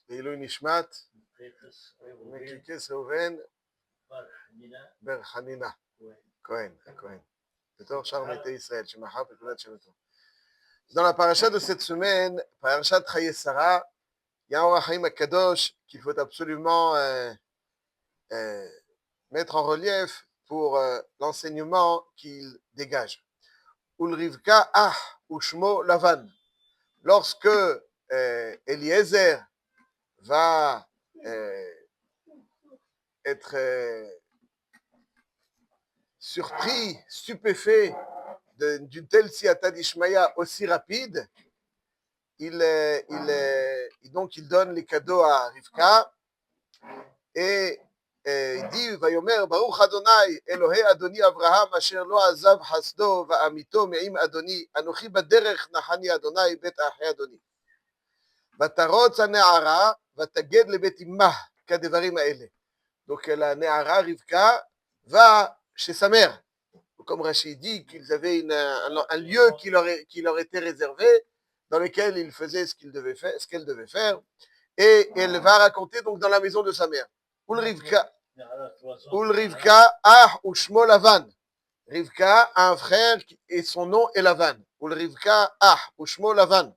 לעילוי נשמת מקיקס ראובן בר חנינה Cohen. בתור שאר מתי ישראל, שמחר פקודת שמתו. Dans la paracha de cette semaine, paracha de Chaye Sarah, il y a un Orach Chaim Kadosh qu'il faut absolument mettre en relief pour l'enseignement qu'il dégage. Ulrivka ah ushmo lavan. Lorsque Eliezer va être surpris, stupéfait d'une telle siata d'Ishmaïa aussi rapide, donc il donne les cadeaux à Rivka et il dit Vayomer Baruch Adonai Elohei Adoni Avraham asher lo azav hasdo va'amito me'im Adoni anochi baderech nachani Adonai bet achei Adoni ותרוץ הנערה ותגד לבית אמah כדברים האלה. Donc la Néhara Rivka va chez sa mère. Comme Rachid dit qu'ils avaient un lieu qui leur était réservé, dans lequel ils faisaient ce qu'elle devait faire, et elle va raconter donc dans la maison de sa mère. Ulrivka ah ushmo Lavan. Rivka a un frère et son nom est Lavan. Ulrivka ah ushmo Lavan.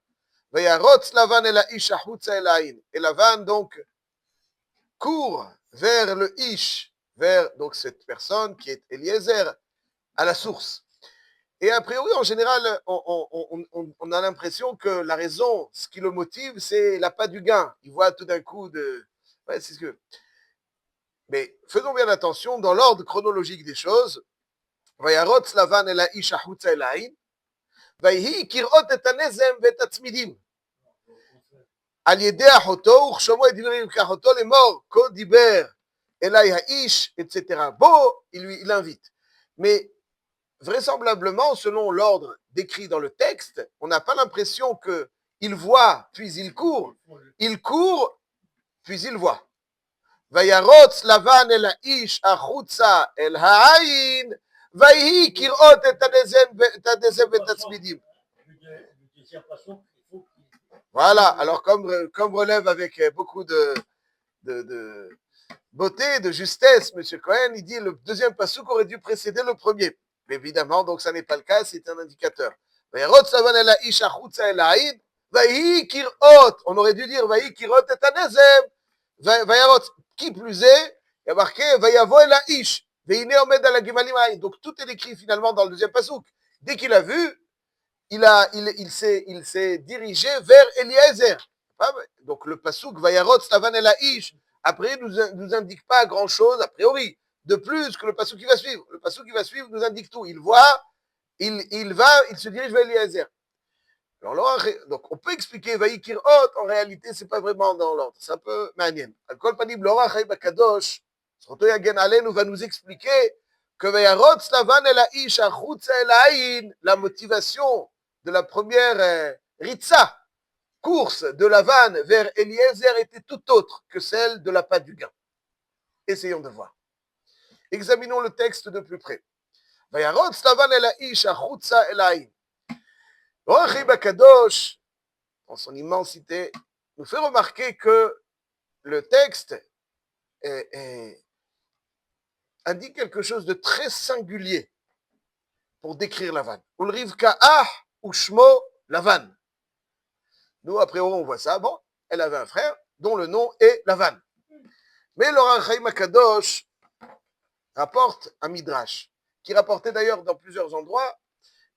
Vayarotz Lavan el ha'ish achutza el ha'in. Et Lavan donc court vers le Ish, vers donc cette personne qui est Eliezer, à la source. Et a priori, en général, on a l'impression que la raison, ce qui le motive, c'est l'appât du gain. Il voit tout d'un coup de... Ouais, c'est ce que... Mais faisons bien attention, dans l'ordre chronologique des choses, Vayarotz Lavan el ha'ish achutza el ha'in, Vayhi kirot et hanezem vet hatzmidim. על ידי אחותו, וכשמו את דברי רבקה אחותו לאמור, כה דיבר אליי האיש, etc. Bon, il l'invite. Mais vraisemblablement, selon l'ordre décrit dans le texte, on n'a pas l'impression qu'il voit, puis il court, puis il voit. וירוץ לבן אל האיש החוצה אל העין, ויהי כראות את הנזם ואת הצמידים. Voilà, alors comme relève avec beaucoup de beauté, de justesse, M. Cohen, il dit le deuxième passouk aurait dû précéder le premier. Mais évidemment, donc ça n'est pas le cas, c'est un indicateur. On aurait dû dire qui plus est, il y a marqué donc tout est écrit finalement dans le deuxième passouk. Dès qu'il a vu, il s'est dirigé vers Eliezer. Donc le passouk Vayarotz Lavan el ha'ish, après nous indique pas grand chose a priori, de plus que le passouk qui va suivre. Le passouk qui va suivre nous indique tout. Il voit, il se dirige vers Eliezer. Alors, donc on peut expliquer Vayikirot, en réalité c'est pas vraiment dans l'ordre, c'est un peu manien. Al-Kol Panim l'Orach Chaim Kadosh, Zchoto Yagen Aleinu va nous expliquer que Vayarotz Lavan el ha'ish achutza el ha'in, la motivation de la première Ritza, course de Lavan vers Eliezer était tout autre que celle de l'appât du gain. Essayons de voir. Examinons le texte de plus près. Vayarotz Lavan el ha'ish achutza el ha'in. L'Orach Chaim Kadosh, dans son immensité, nous fait remarquer que le texte indique quelque chose de très singulier pour décrire Lavan. Ulrivka ah ushmo Lavan. Nous, après, on voit ça. Bon, elle avait un frère dont le nom est Lavan. Mais l'Orach Chaim Kadosh rapporte un midrash, qui rapportait d'ailleurs dans plusieurs endroits,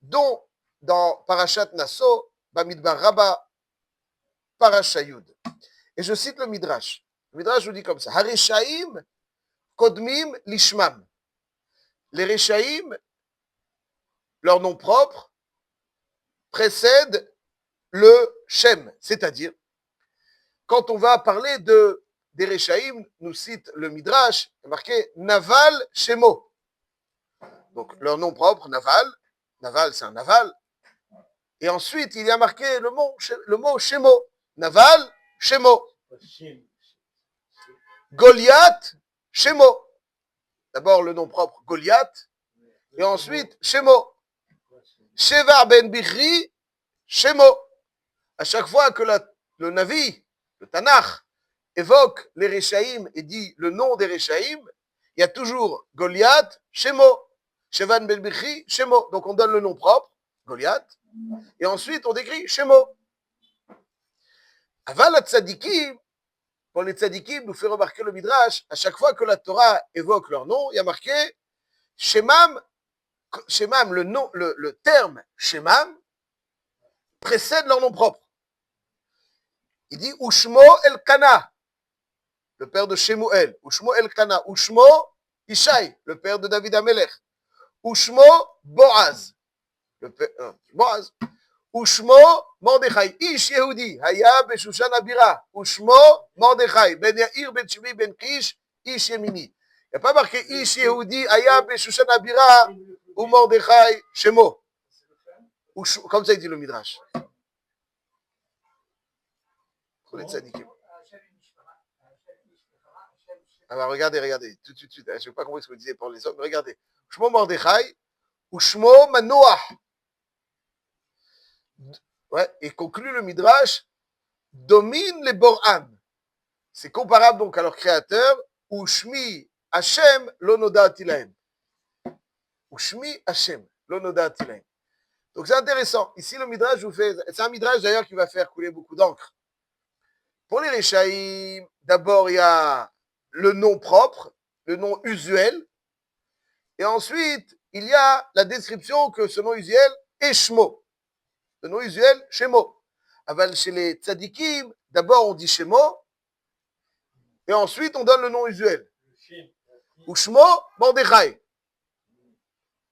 dont dans Parashat Nasso, Bamidbar Rabba, Parashat Yud. Et je cite le midrash. Le midrash nous dit comme ça. Hareshaim kodmim lishmam. Les Reshaim, leur nom propre, précède le Shem, c'est-à-dire, quand on va parler des Reshaim, nous cite le Midrash, il est marqué Naval Shemo. Donc, leur nom propre, Naval c'est un Naval, et ensuite il y a marqué le mot Shemo, Naval Shemo. Goliath Shemo. D'abord le nom propre Goliath, et ensuite Shemo. Shevar ben Bichri Shemo. À chaque fois que le Navi le Tanakh, évoque les Réchaïm et dit le nom des Réchaïm, il y a toujours Goliath, Shemo, Shevan Ben Bichri, Shemo. Donc on donne le nom propre, Goliath, et ensuite on décrit Shemo. Aval Tzadikim, pour les Tzadikim, nous fait remarquer le Midrash, à chaque fois que la Torah évoque leur nom, il y a marqué Shemam, le nom, le terme Shemam précède leur nom propre. Il dit Ushmo Elkana, le père de Shemuel. Ushmo Elkana. Ushmo Ishai, le père de David Amelech. Ushmo Boaz, le père, Boaz. Ushmo Mordechai. Ish Yehudi, Haya Beshushan Abira. Ushmo Mordechai. Ben Yair Ben Shimi Ben Kish, Ish Yemini. Il n'y a pas marqué Ish Yehudi, Haya Beshushan Abira ou Mordechai Shemo. Comme ça il dit le Midrash. Pour les tzadikim. Alors regardez, tout de suite, je ne sais pas comment ce que vous disiez pour les hommes, mais regardez. Shmo Mordechai ou Shmo Manoah. Ouais, et conclut le Midrash, domine les Boran. C'est comparable donc à leur créateur, ou Shmi Hashem Lonoda Tilahem. Ou Shmi Hashem Lonoda Tilahem. Donc c'est intéressant. Ici, le Midrash vous fait. C'est un Midrash d'ailleurs qui va faire couler beaucoup d'encre. Pour les Réchaïm, d'abord il y a le nom propre, le nom usuel, et ensuite il y a la description que ce nom usuel est Shmo. Le nom usuel, Shemo. Aval chez les tzadikim, d'abord on dit Shemo, et ensuite on donne le nom usuel. Ou Shmo Mordechai.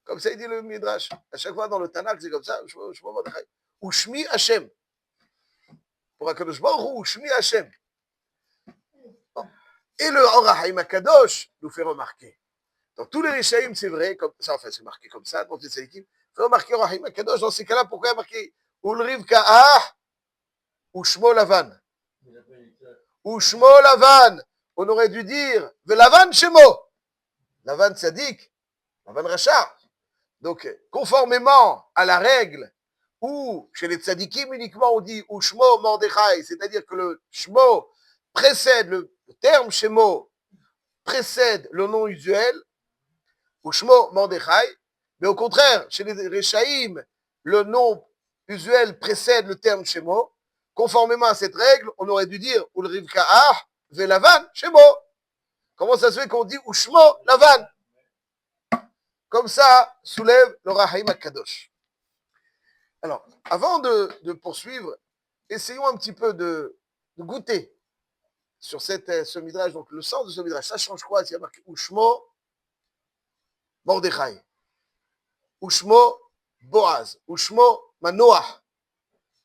Comme ça il dit le Midrash. À chaque fois dans le Tanakh, c'est comme ça, Shmo Mordechai. Ou Shmi Hashem. Pour Akadosh Baruch Hu, Shmi Hashem. Et le Orahaim Akadosh nous fait remarquer. Dans tous les Réchaïm, c'est vrai, comme ça, enfin, c'est marqué comme ça, dans les tzadikim. Il faut remarquer Orahaim Akadosh, dans ces cas-là, pourquoi il y a marqué Ulriv Ka'ah ou Shmo Lavan? Ou Shmo Lavan. On aurait dû dire Velavan Shemo. Lavan Tzadik, Lavan Racha. Donc, conformément à la règle où, chez les tzadikim uniquement, on dit Ushmo Mordechai, c'est-à-dire que le Shmo précède, le terme Shemo précède le nom usuel, Ushmo Mordechai, mais au contraire, chez les Réchaïm, le nom usuel précède le terme Shemo. Conformément à cette règle, on aurait dû dire Ulriv Ka'ah, Velavan Shemo. Comment ça se fait qu'on dit Ushmo Lavan? Comme ça, soulève le Rahaim Akadosh. Alors, avant de poursuivre, essayons un petit peu de goûter sur ce midrash. Donc, le sens de ce midrash, ça change quoi? Il y a marqué Ushmo Mordechai, Ushmo Boaz, Ushmo Manoah.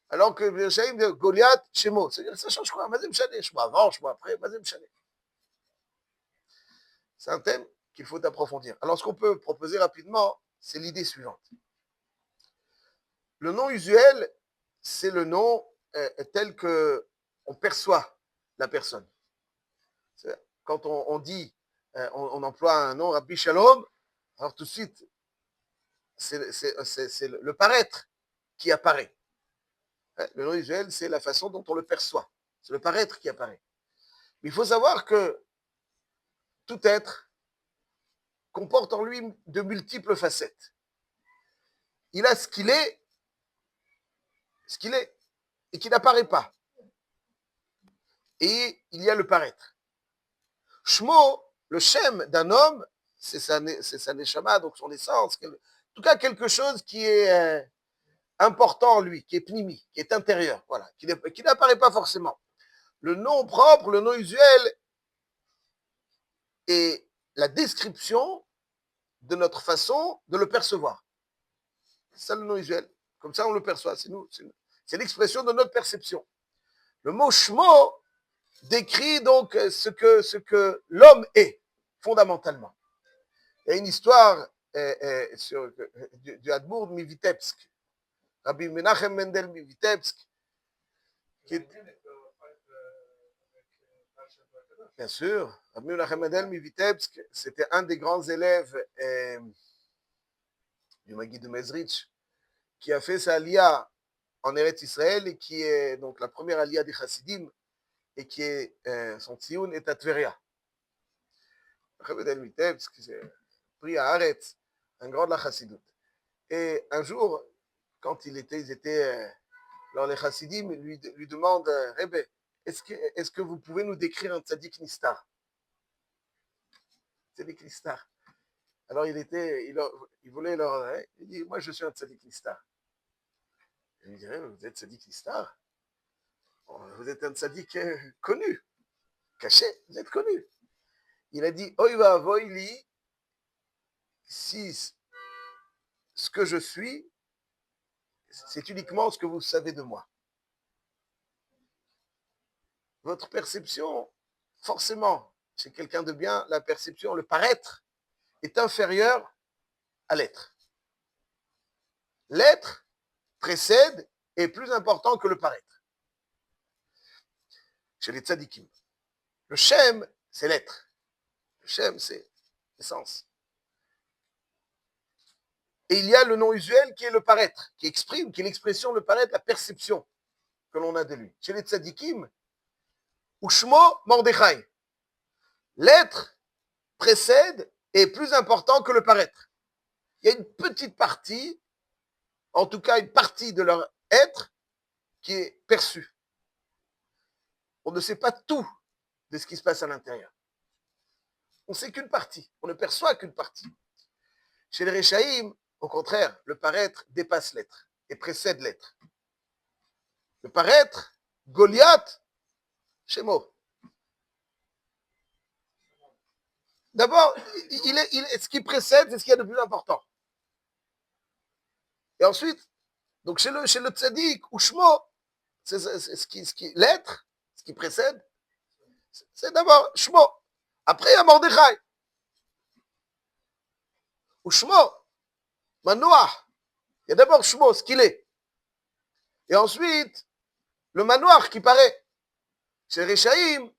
Alors que le Shaim de Goliath, Shemo. C'est-à-dire, ça change quoi? Mazem Shane, Shemo avant, Shemo après, Mazem Shane. C'est un thème qu'il faut approfondir. Alors, ce qu'on peut proposer rapidement, c'est l'idée suivante. Le nom usuel, c'est le nom tel que on perçoit la personne. Quand on dit, on emploie un nom, Rabbi Shalom, alors tout de suite, c'est le paraître qui apparaît. Le nom usuel, c'est la façon dont on le perçoit. C'est le paraître qui apparaît. Mais il faut savoir que tout être comporte en lui de multiples facettes. Il a ce qu'il est, et qui n'apparaît pas. Et il y a le paraître. Shmo, le shem d'un homme, c'est sa neshama, donc son essence. En tout cas, quelque chose qui est important en lui, qui est pnimi, qui est intérieur, voilà, qui n'apparaît pas forcément. Le nom propre, le nom usuel, est la description de notre façon de le percevoir. C'est ça le nom usuel. Comme ça, on le perçoit. C'est l'expression de notre perception. Le mot shmo décrit donc ce que l'homme est, fondamentalement. Il y a une histoire du Admour de Mivitebsk, Rabbi Menachem Mendel Mivitebsk, qui est... Bien sûr, Rabbi Menachem Mendel Mivitebsk, c'était un des grands élèves du Maguid de Mezrich, qui a fait sa aliyah en Eretz Israël et qui est donc la première aliyah des Chassidim, et qui est, son tzioun est à Tveria. Parce que c'est pris à Haaretz, un grand de la Chassidut. Et un jour, quand ils étaient, alors les Chassidim lui demandent, Rebbe, est-ce que vous pouvez nous décrire un tzaddik nistar? Tzaddik nistar. Alors il voulait leur, il dit, moi je suis un tzaddik nistar. Et il dirait, vous êtes tzaddik nistar? Vous êtes un tzaddik connu, caché, vous êtes connu. Il a dit, Oiva voili, si ce que je suis, c'est uniquement ce que vous savez de moi. Votre perception, forcément, chez quelqu'un de bien, la perception, le paraître, est inférieur à l'être. L'être précède et est plus important que le paraître. Chez les tzadikim. Le shem, c'est l'être. Le shem, c'est l'essence. Et il y a le nom usuel qui est le paraître, qui exprime, qui est l'expression, le paraître, la perception que l'on a de lui. Chez les tzadikim, Ushmo Mordechai. L'être précède et est plus important que le paraître. Il y a une petite partie, en tout cas une partie de leur être, qui est perçue. On ne sait pas tout de ce qui se passe à l'intérieur. On ne sait qu'une partie, on ne perçoit qu'une partie. Chez les Réchaïm, au contraire, le paraître dépasse l'être et précède l'être. Le paraître, Goliath, Shemo. D'abord, ce qui précède, c'est ce qu'il y a de plus important. Et ensuite, donc chez le tzaddik ou Shmo, c'est l'être, ce qui précède, c'est d'abord Shmo. Après, il y a Mordechai. Ou Shmo, Manoach. Il y a d'abord Shmo, ce qu'il est. Et ensuite, le Manoach qui paraît. Chez Réchaïm,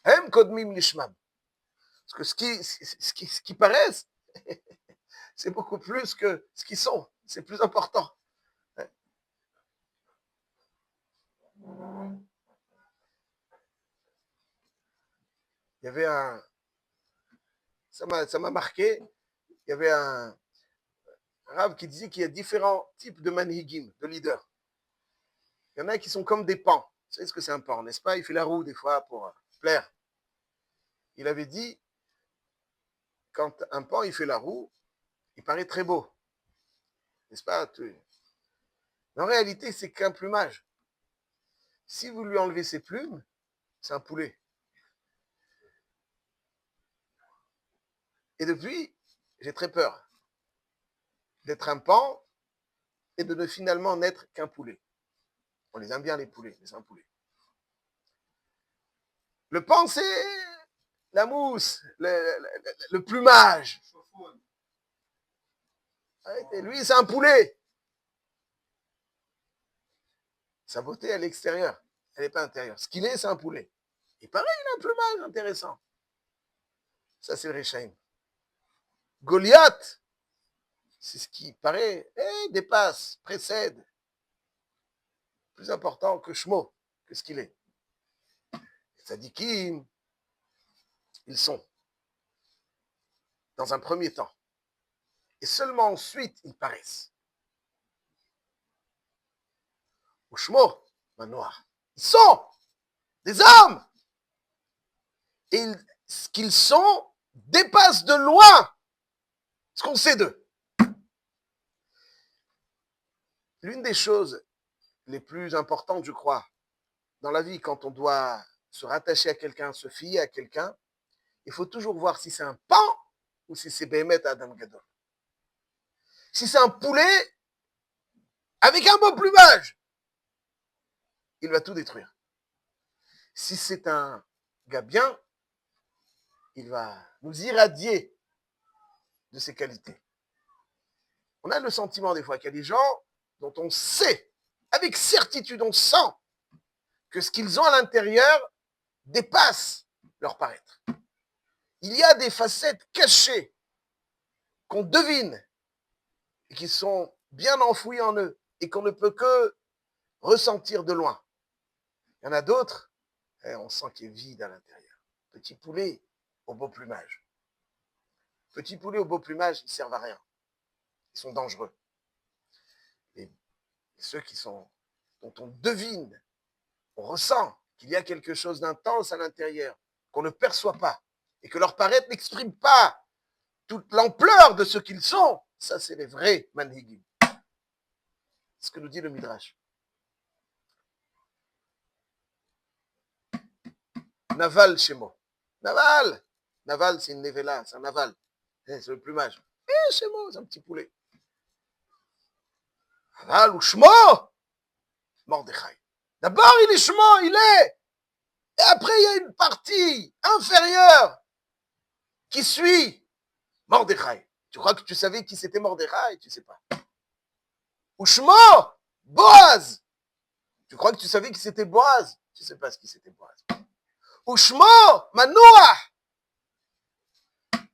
Hem Kodmim Lishmam. Parce que ce qui paraissent, c'est beaucoup plus que ce qu'ils sont. C'est plus important. Il y avait ça m'a marqué, il y avait un Rav qui disait qu'il y a différents types de manhigim, de leaders. Il y en a qui sont comme des pans. Vous savez ce que c'est un pan, n'est-ce pas? Il fait la roue des fois pour plaire. Il avait dit, quand un pan il fait la roue, il paraît très beau. N'est-ce pas? En réalité, c'est qu'un plumage. Si vous lui enlevez ses plumes, c'est un poulet. Et depuis, j'ai très peur d'être un pan et de ne finalement n'être qu'un poulet. On les aime bien les poulets, mais c'est un poulet. Le pan, c'est la mousse, le plumage. Et lui, c'est un poulet. Sa beauté, elle est extérieure. Elle n'est pas intérieure. Ce qu'il est, c'est un poulet. Et pareil, il a un plumage intéressant. Ça, c'est le Réchaïm. Goliath, c'est ce qui paraît, dépasse, précède. Plus important que Shmo, que ce qu'il est. Les tzadikim, ils sont, dans un premier temps. Et seulement ensuite, ils paraissent. Au Shmo, Manoir. Ils sont des hommes. Et ce qu'ils sont dépasse de loin ce qu'on sait d'eux. L'une des choses les plus importantes, je crois, dans la vie, quand on doit se rattacher à quelqu'un, se fier à quelqu'un, il faut toujours voir si c'est un pan ou si c'est Béhémet Adam Gadol. Si c'est un poulet avec un beau plumage, il va tout détruire. Si c'est un gars bien, il va nous irradier de ses qualités. On a le sentiment des fois qu'il y a des gens dont on sait, avec certitude, on sent que ce qu'ils ont à l'intérieur dépasse leur paraître. Il y a des facettes cachées qu'on devine et qui sont bien enfouies en eux et qu'on ne peut que ressentir de loin. Il y en a d'autres, Et on sent qu'il est vide à l'intérieur. Petit poulet au beau plumage. Petit poulet au beau plumage, ils ne servent à rien. Ils sont dangereux. Et ceux dont on devine, on ressent qu'il y a quelque chose d'intense à l'intérieur, qu'on ne perçoit pas, et que leur paraître n'exprime pas toute l'ampleur de ce qu'ils sont, ça c'est les vrais manhigim. C'est ce que nous dit le Midrash. Naval Shemo. Naval. Naval, c'est une nevela, c'est un naval. C'est le plumage. Shemo, c'est un petit poulet. Naval ou Shemo. Mordechai. D'abord, il est Shemo, il est. Et après, il y a une partie inférieure qui suit Mordechai. Tu crois que tu savais qui c'était Mordechai? Tu ne sais pas. Ou Shemo, Boaz. Tu crois que tu savais qui c'était Boaz? Tu ne sais pas ce qui c'était Boaz. Ou Shemo, Manoah.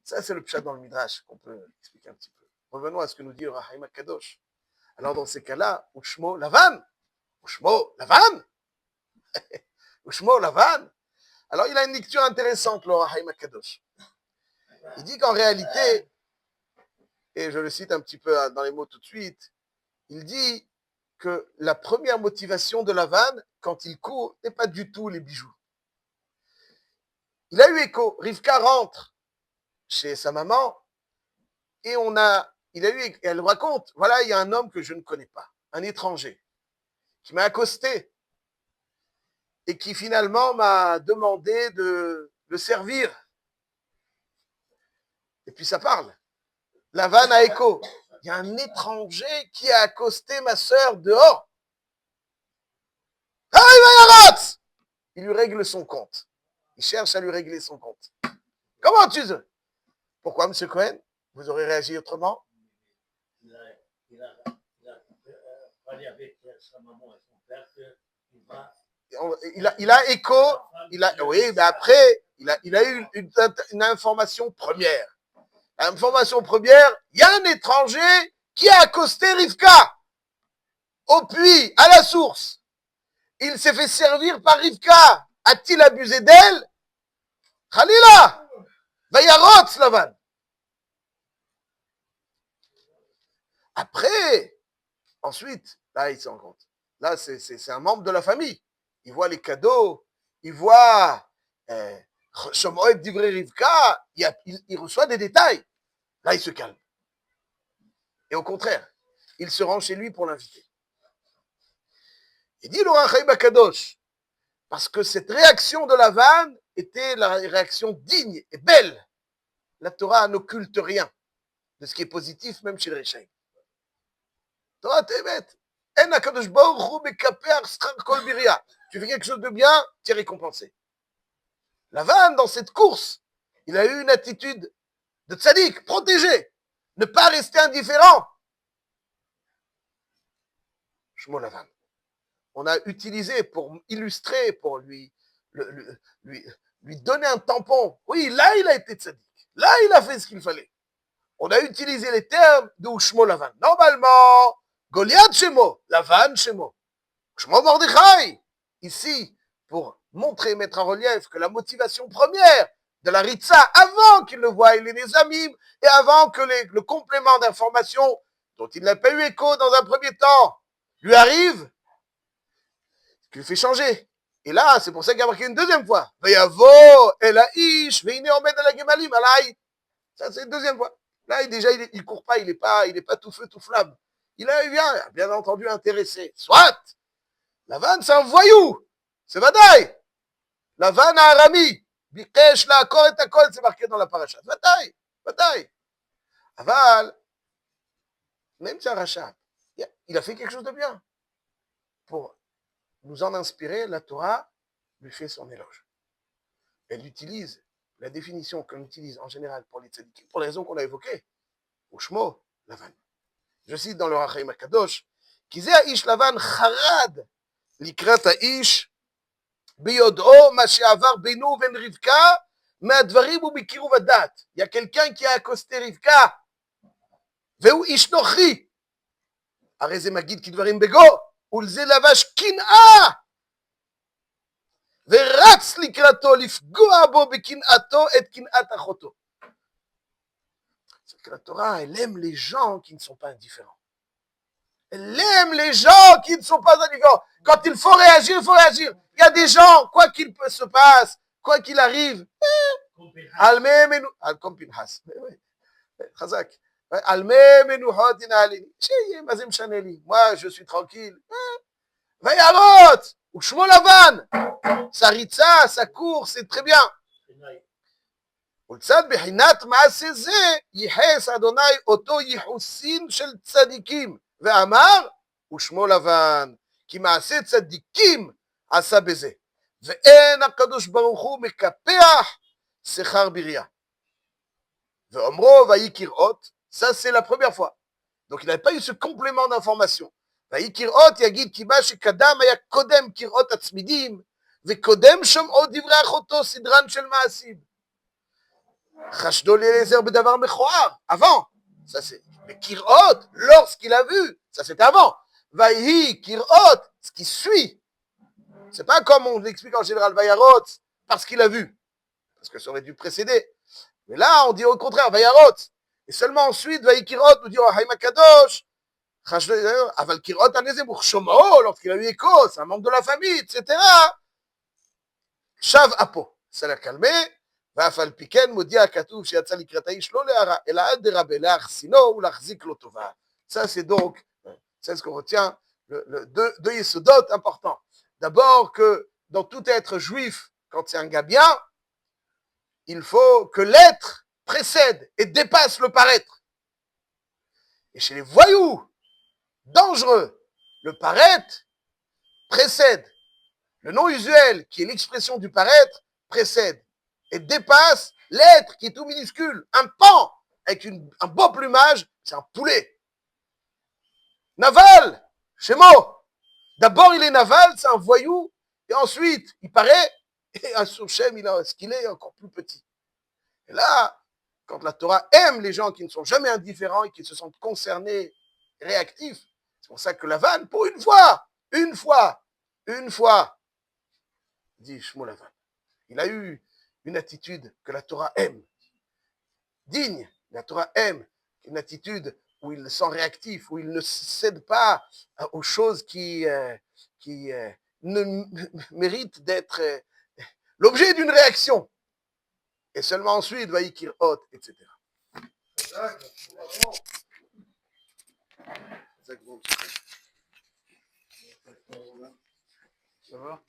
Ça, c'est le pshat dans le Midrash qu'on peut expliquer un petit peu. Revenons à ce que nous dit le Rahaim Kadosh. Alors, dans ces cas-là, Ushmo Lavan. Ushmo Lavan. Ushmo Lavan. Alors, il a une lecture intéressante, le Rahaim Kadosh. Il dit qu'en réalité, et je le cite un petit peu dans les mots tout de suite, il dit que la première motivation de Lavan, quand il court, n'est pas du tout les bijoux. Il a eu écho. Rivka rentre chez sa maman et elle raconte, voilà, il y a un homme que je ne connais pas, un étranger, qui m'a accosté et qui finalement m'a demandé de le servir. Et puis ça parle. Lavan a écho. Il y a un étranger qui a accosté ma sœur dehors. Il lui règle son compte. Il cherche à lui régler son compte. Comment tu sais? Pourquoi, M. Cohen? Vous aurez réagi autrement? Il a écho. Oui, mais après, il a eu une information première. L'information première, il y a un étranger qui a accosté Rivka au puits, à la source. Il s'est fait servir par Rivka. A-t-il abusé d'elle? Khalila, Vayarot Lavan. Après, ensuite, là, il s'en rend compte. Là, c'est un membre de la famille. Il voit les cadeaux, il voit Shomoed Divrei Rivka, il reçoit des détails. Là, il se calme. Et au contraire, il se rend chez lui pour l'inviter. Il dit le Rachaim Kadosh, parce que cette réaction de Lavan était la réaction digne et belle. La Torah n'occulte rien de ce qui est positif, même chez le Rechaim. Torah t'es bête. Tu fais quelque chose de bien, tu es récompensé. Lavan, dans cette course, il a eu une attitude de tzaddik, protégé, ne pas rester indifférent. Shmo Lavan. On a utilisé pour illustrer, pour lui donner un tampon. Oui, là, il a été tzaddik. Là, il a fait ce qu'il fallait. On a utilisé les termes de Shmo Lavan. Normalement, Goliath Shemo, Lavan Shemo, Shmo Mordechai. Ici, pour montrer, mettre en relief que la motivation première de la Ritza, avant qu'il le voie, il est des amis, et avant que le complément d'information dont il n'a pas eu écho dans un premier temps lui arrive, qui lui fait changer. Et là, c'est pour ça qu'il a marqué une deuxième fois. Vayavo, Elaïsh, Veine Omed ala Gemalim, Alaï. Ça, c'est une deuxième fois. Là, il court pas, il est pas tout feu, tout flamme. Il a bien entendu intéressé. Soit, Lavan, c'est un voyou. C'est Vadaï. Lavan a Arami. Bikesh la akor et akol, c'est marqué dans la paracha. Vadaï. Aval, même si un rachat, il a fait quelque chose de bien. Pour nous en inspirer, la Torah lui fait son éloge. Elle utilise la définition qu'on utilise en général pour les tzadikim, pour les raisons qu'on a évoquées. Ushmo, Lavan. Je cite dans le Rachaim Kadosh, Kizeh Ish Lavan Charad, Likrat Ish, Biyod'o, Ma she'avar beinu ven Rivka, Me'advarim u Bikiruv Adat. Il y a quelqu'un qui a accosté Rivka, Ve'u Ish Nochi, Areze Magid Kidvarim Bego, Ulze Lavash Kin'a, ורץ לקראתו לפגוע בו בקנאתו את קנאת אחותו. C'est que la Torah, elle aime les gens qui ne sont pas indifférents. Elle aime les gens qui ne sont pas indifférents. Quand il faut réagir, il faut réagir. Il y a des gens, quoi qu'il se passe, quoi qu'il arrive, comme Pinhas. חזק. על מי מנוחות ינהלני. שיהיה, מה זה משנה לי? moi, je suis tranquille. וירוץ, ושמו לבן. sa ריצה, sa course, c'est très bien. ולצד בחינת מעשה זה, ייחס אדוני אותו ייחוסין של צדיקים, ואמר, ושמו לבן, כי מעשה צדיקים עשה בזה, ואין הקדוש ברוך הוא מקפח שכר בריאה. ואומרו, ויהי כראות, ça c'est la première fois. Donc il n'avait pas eu ce complément d'information. ויהי כראות יגיד כי מה שקדם היה קודם כראות הצמידים, וקודם שומעו דברי אחותו סדרן של מעשים. חשדו לאליעזר בדבר מכוער, avant, ça c'est, mais Kirot, lorsqu'il a vu, ça c'était avant, Vaïhi, Kirot, ce qui suit, c'est pas comme on l'explique en général, Vayarot, parce qu'il a vu, parce que ça aurait dû précéder, mais là on dit au contraire, Vayarot, et seulement ensuite, Vaïhi Kirot, nous dit, oh, Haïma Kadosh, Khashdo לאליעזר, אבל Kirot, Anezem, Shomao, lorsqu'il a eu écho, c'est un membre de la famille, etc., Shav Apo, ça l'a calmé, ואף על פי כן מודיע הכתוב שיצא לקראת האיש לא להרע, אלא אדרבה להחסינו ולהחזיק לו טובה. Ça c'est donc, c'est ce qu'on retient, deux yesodot importants. D'abord que dans tout être juif, quand c'est un gars bien, il faut que l'être précède et dépasse le paraître. Et chez les voyous dangereux, le paraître précède. Le nom usuel, qui est l'expression du paraître, précède et dépasse l'être qui est tout minuscule, un pan avec un beau plumage, c'est un poulet. Naval, Shemo. D'abord il est naval, c'est un voyou, et ensuite il paraît, et à son Shem, il a ce qu'il est encore plus petit. Et là, quand la Torah aime les gens qui ne sont jamais indifférents et qui se sentent concernés, réactifs, c'est pour ça que Lavan, pour une fois, dit Shmo Lavan. Il a eu une attitude que la Torah aime, digne, la Torah aime, une attitude où il se sent réactif, où il ne cède pas aux choses qui ne méritent d'être l'objet d'une réaction. Et seulement ensuite, va y kirot, etc. Ça va?